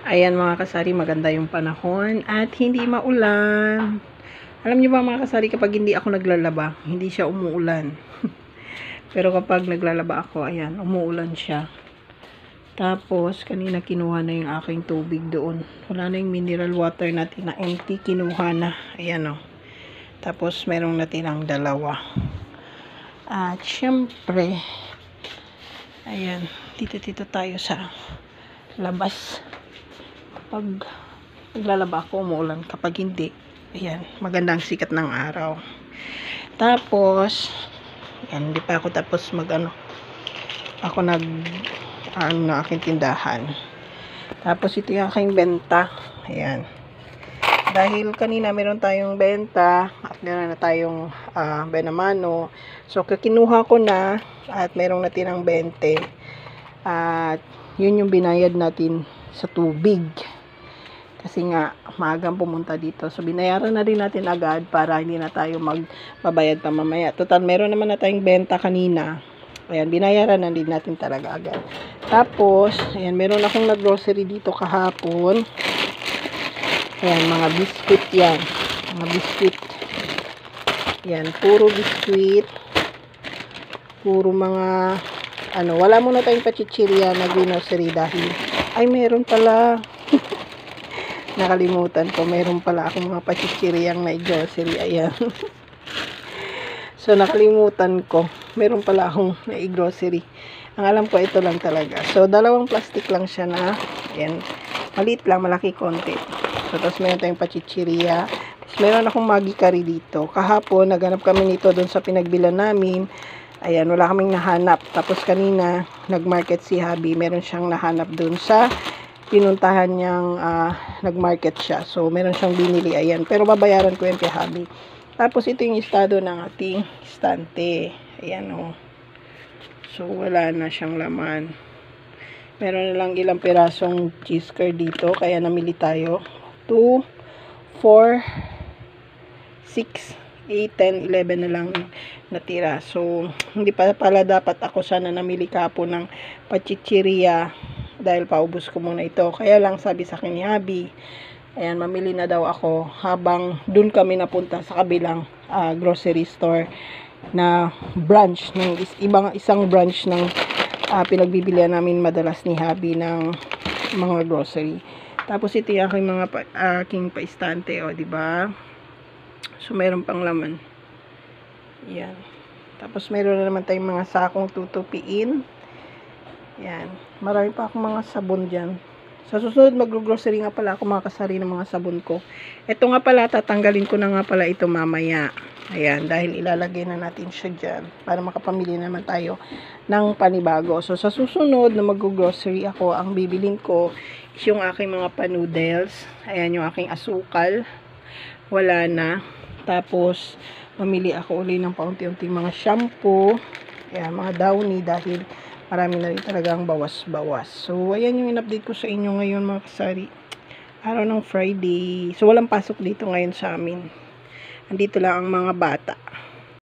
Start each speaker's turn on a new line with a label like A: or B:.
A: Ayan mga kasari, maganda yung panahon at hindi maulan. Alam niyo ba mga kasari, kapag hindi ako naglalaba, hindi siya umuulan. Pero kapag naglalaba ako, ayan, umuulan siya. Tapos, kanina kinuha na yung aking tubig doon. Wala na yung mineral water natin na empty, kinuha na. Ayan o. Tapos, merong natirang dalawa. At, syempre, ayan, dito tayo sa labas. Pag naglalaba ako, umuulan. Kapag hindi, ayan, magandang sikat ng araw. Tapos, ayan, hindi pa ako tapos ako na aking tindahan. Tapos, ito yung aking benta. Ayan. Dahil kanina meron tayong benta at meron na tayong benamano. So, kinuha ko na at merong natirang 20. At yun yung binayad natin sa tubig. Kasi nga, maagang pumunta dito. So, binayaran na rin natin agad para hindi na tayo magbabayad pa mamaya. Total, meron naman na tayong benta kanina. Ayan, binayaran na din natin talaga agad. Tapos, ayan, meron akong nag-grocery dito kahapon. Ayan, mga biscuit yan. Mga biscuit. Ayan, puro biscuit. Puro mga, wala muna tayong pachichirya na grocery dahil, ay, meron pala. Nakalimutan ko, meron pala akong mga pachichiryang na grocery. Ayan. So, nakalimutan ko. Meron pala akong na grocery. Ang alam ko, ito lang talaga. So, dalawang plastic lang siya na, ayan, maliit lang, malaki konti. So, tapos meron tayong pachichirya. Tapos, meron akong Maggi curry dito. Kahapon, naghanap kami nito doon sa pinagbilan namin. Ayan, wala kaming nahanap. Tapos, kanina, nagmarket si Habi. Meron siyang nahanap doon sa pinuntahan niyang nagmarket siya. So, meron siyang binili. Ayan. Pero babayaran ko yan kay Habi. Tapos, ito yung estado ng ating istante. Ayan, o. So, wala na siyang laman. Meron na lang ilang pirasong cheese curd dito. Kaya, namili tayo. 2, 4, 6, 8, 10, 11 na lang natira. So, hindi pa pala dapat ako sana namili kapo ng pachichirya dahil paubos ko muna ito. Kaya lang sabi sa akin ni Habi, ayan, mamili na daw ako habang dun kami napunta sa kabilang grocery store na branch ng isang branch ng pinagbibilihan namin madalas ni Habi ng mga grocery. Tapos ito yung aking mga aking paistante, o, di ba? So meron pang laman. Yan. Tapos meron na naman tayong mga sakong tutupiin. Yan. Marami pa akong mga sabon dyan. Sa susunod, mag-grocery nga pala ako mga kasari ng mga sabon ko. Ito nga pala, tatanggalin ko na nga pala ito mamaya. Ayan, dahil ilalagay na natin siya dyan para makapamili naman tayo ng panibago. So, sa susunod na mag-grocery ako, ang bibilin ko is yung aking mga pa-noodles. Ayan, yung aking asukal. Wala na. Tapos, mamili ako uli ng paunti-unting mga shampoo. Ayan, mga downy dahil marami na rin talagang bawas-bawas. So, ayan yung in-update ko sa inyo ngayon mga kasari. Araw ng Friday. So, walang pasok dito ngayon sa amin. Andito lang ang mga bata.